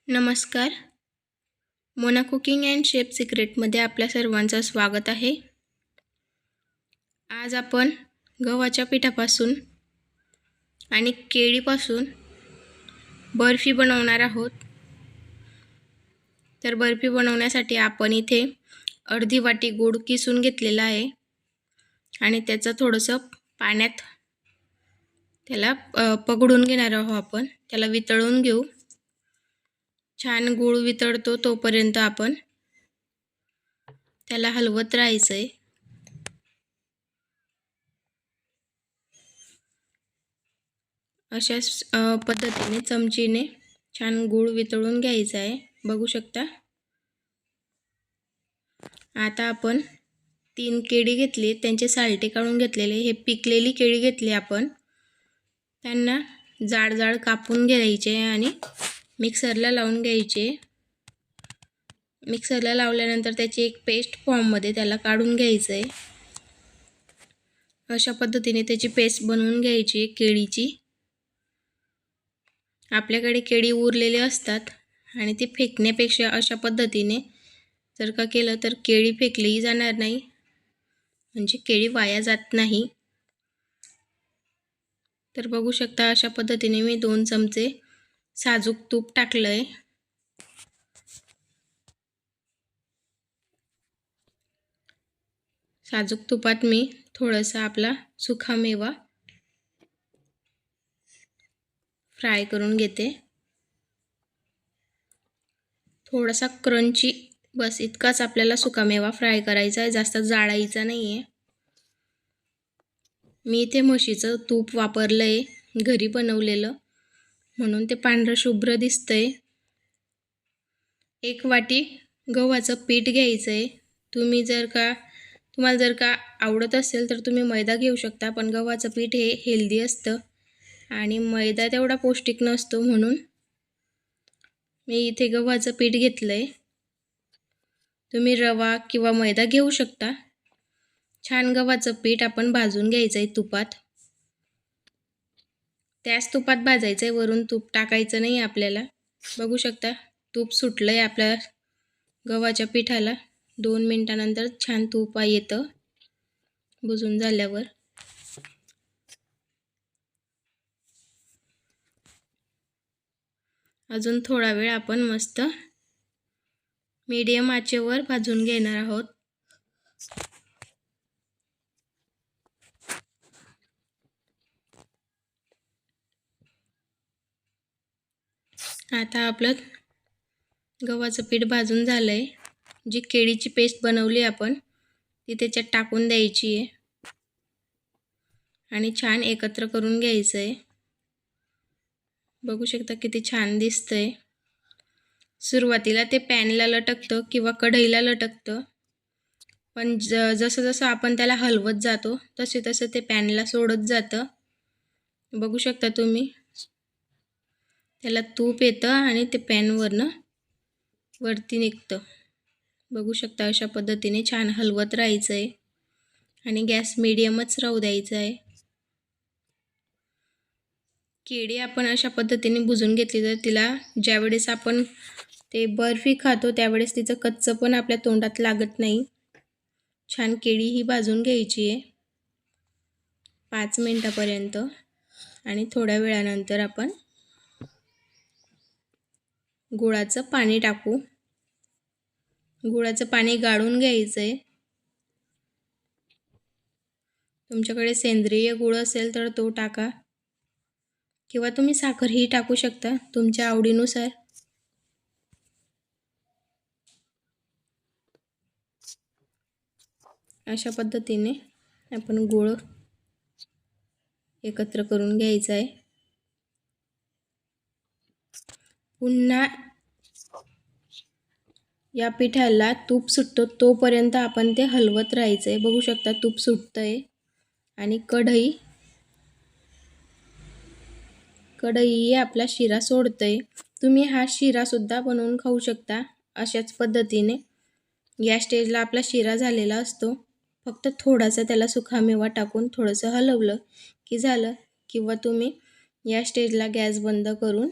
नमस्कार. Mona cooking and chef सिक्रेटमध्ये आपल्या सर्वांचं स्वागत आहे. आज आपण गव्हाच्या पिठापासून आणि केळीपासून बर्फी बनवणार आहोत. तर बर्फी बनवण्यासाठी आपण इथे अर्धी वाटी गूळ किसून घेतलेला आहे आणि त्याचं थोडंसं पाण्यात त्याला पगडून घेणार आहोत. आपण त्याला वितळून घेऊ. छान गूळ वितळतो तोपर्यंत आपण त्याला हलवत राहायचं आहे. अशाच पद्धतीने चमचीने छान गूळ वितळून घ्यायचा आहे. बघू शकता. आता आपण 3 केळी घेतली, त्यांचे सालटे काढून घेतलेले. हे पिकलेली केळी घेतली आपण. त्यांना जाड जाड कापून घ्यायचे आणि मिक्सरला लावून घ्यायचे. मिक्सरला लावल्यानंतर त्याची एक पेस्ट फॉर्ममध्ये त्याला काढून घ्यायचं आहे. अशा पद्धतीने त्याची पेस्ट बनवून घ्यायची केळीची. आपल्याकडे केळी उरलेले असतात आणि ती फेकण्यापेक्षा अशा पद्धतीने जर का केलं तर केळी फेकलीही जाणार नाही, म्हणजे केळी वाया जात नाही. तर बघू शकता अशा पद्धतीने मी 2 चमचे साजूक तूप टाकलं आहे. साजूक तुपात मी थोडासा आपला सुकामेवा फ्राय करून घेते. थोडासा क्रंची, बस इतकाच आपल्याला सुकामेवा फ्राय करायचा आहे, जास्त जाळायचा नाही आहे. मी इथे म्हशीचं तूप वापरलं आहे, घरी बनवलेलं, म्हणून ते पांढरं शुभ्र दिसतंय. 1 वाटी गव्हाचं पीठ घ्यायचं आहे. तुम्हाला जर का आवडत असेल तर तुम्ही मैदा घेऊ शकता, पण गव्हाचं पीठ हे हेल्दी असतं आणि मैदा तेवढा पौष्टिक नसतो, म्हणून मी इथे गव्हाचं पीठ घेतलं आहे. तुम्ही रवा किंवा मैदा घेऊ शकता. छान गव्हाचं पीठ आपण भाजून घ्यायचं आहे तुपात. त्याच तुपात भाजायचं आहे, वरून तूप टाकायचं नाही आपल्याला. बघू शकता तूप सुटलं आहे आपल्या गव्हाच्या पिठाला. 2 मिनिटानंतर छान तूप येतं बुजून झाल्यावर. अजून थोडा वेळ आपण मस्त मीडियम आचेवर भाजून घेणार आहोत. आता आपलं गव्हाचं पीठ भाजून झालं आहे. जी केळीची पेस्ट बनवली आपण ती त्याच्यात टाकून द्यायची आहे आणि छान एकत्र करून घ्यायचं आहे. बघू शकता किती छान दिसतंय. सुरुवातीला ते पॅनला लटकतं किंवा कढईला लटकतं, पण जसं जसं आपण त्याला हलवत जातो तसे तसं ते पॅनला सोडत जातं. बघू शकता तुम्ही, त्याला तूप येतं आणि ते पॅनवरनं वरती निघतं. बघू शकता अशा पद्धतीने छान हलवत राहायचं आहे आणि गॅस मीडियमच राहू द्यायचा आहे. केळी आपण अशा पद्धतीने भुजून घेतली तर तिला ज्यावेळेस आपण ते बर्फी खातो त्यावेळेस तिचं कच्चं पण आपल्या तोंडात लागत नाही. छान केळी ही भाजून घ्यायची आहे 5 मिनिटापर्यंत आणि थोड्या वेळानंतर आपण गुळाचं पाणी टाकू. गुळाचं पाणी गाळून घ्यायचं आहे. तुमच्याकडे सेंद्रिय गुळ असेल तर तो टाका किंवा तुम्ही साखरही टाकू शकता तुमच्या आवडीनुसार. अशा पद्धतीने आपण गूळ एकत्र करून घ्यायचा आहे. पुन्हा या पिठाला तूप सुटतो तोपर्यंत आपण ते हलवत राहायचं आहे. बघू शकता तूप सुटतंय आणि कढई आपला शिरा सोडतंय. तुम्ही हा शिरासुद्धा बनवून खाऊ शकता अशाच पद्धतीने. या स्टेजला आपला शिरा झालेला असतो. फक्त थोडासा त्याला सुकामेवा टाकून थोडंसं हलवलं की झालं. किंवा तुम्ही या स्टेजला गॅस बंद करून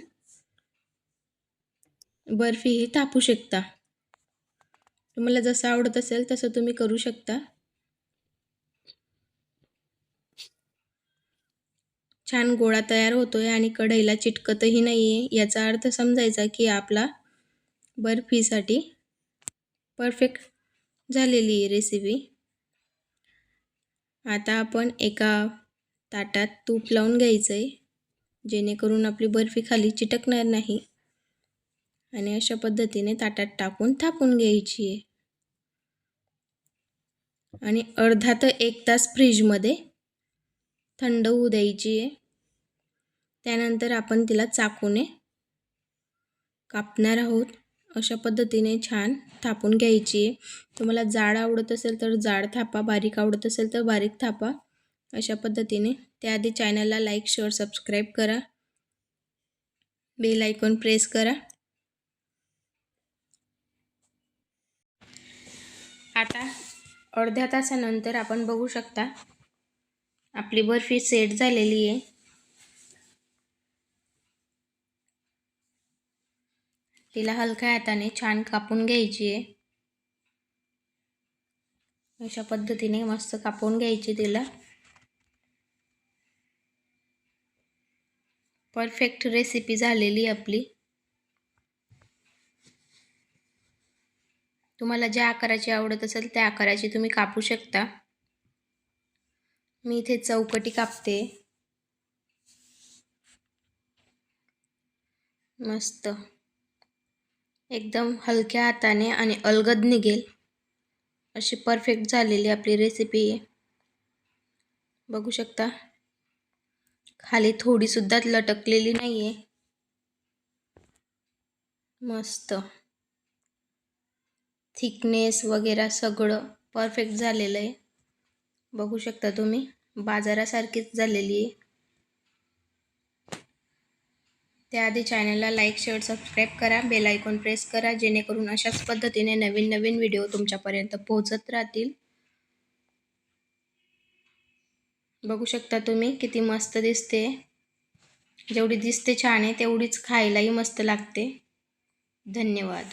बर्फी ही थापू शकता. तुम्हाला जसं आवडत असेल तसं तुम्ही करू शकता. छान गोळा तयार होतोय आणि कढईला चिटकतही नाही आहे. याचा अर्थ समजायचा की आपला बर्फीसाठी परफेक्ट झालेली आहे रेसिपी. आता आपण एका ताटात तूप लावून घ्यायचं आहे, जेणेकरून आपली बर्फी खाली चिटकणार नाही. आणि अशा पद्धतीने ताटात टाकून थापून घ्यायची आहे. आणि अर्धा ते 1 तास फ्रीजमध्ये थंड होऊ द्यायची आहे. त्यानंतर आपण तिला चाकूने कापणार आहोत. अशा पद्धतीने छान थापून घ्यायची आहे. तुम्हाला जाड आवडत असेल तर जाड थापा, बारीक आवडत असेल तर बारीक थापा. अशा पद्धतीने. त्याआधी चॅनलला लाईक, शेअर, सबस्क्राईब करा. बेल आयकॉन प्रेस करा. आता अर्ध्या तासानंतर आपण बघू शकता आपली बर्फी सेट झालेली आहे. तिला हलक्या हाताने छान कापून घ्यायची आहे. अशा पद्धतीने मस्त कापून घ्यायची तिला. परफेक्ट रेसिपी झालेली आपली. तुम्हाला ज्या आकाराची आवडत असेल त्या आकाराची तुम्ही कापू शकता. मी इथे चौकटी कापते. मस्त एकदम हलक्या हाताने आणि अलगद निघेल अशी परफेक्ट झालेली आपली रेसिपी आहे. बघू शकता खाली थोडी सुद्धा लटकलेली नाही आहे. मस्त थिकनेस वगैरे सगळं परफेक्ट झालेलं आहे. बघू शकता तुम्ही बाजारासारखीच झालेली आहे. त्याआधी चॅनलला लाईक, शेअर, सबस्क्राईब करा. बेल आयकॉन प्रेस करा, जेणेकरून अशाच पद्धतीने नवीन नवीन व्हिडिओ तुमच्यापर्यंत पोहोचत राहतील. बघू शकता तुम्ही किती मस्त दिसते. जेवढी दिसते छान आहे तेवढीच खायलाही मस्त लागते. धन्यवाद.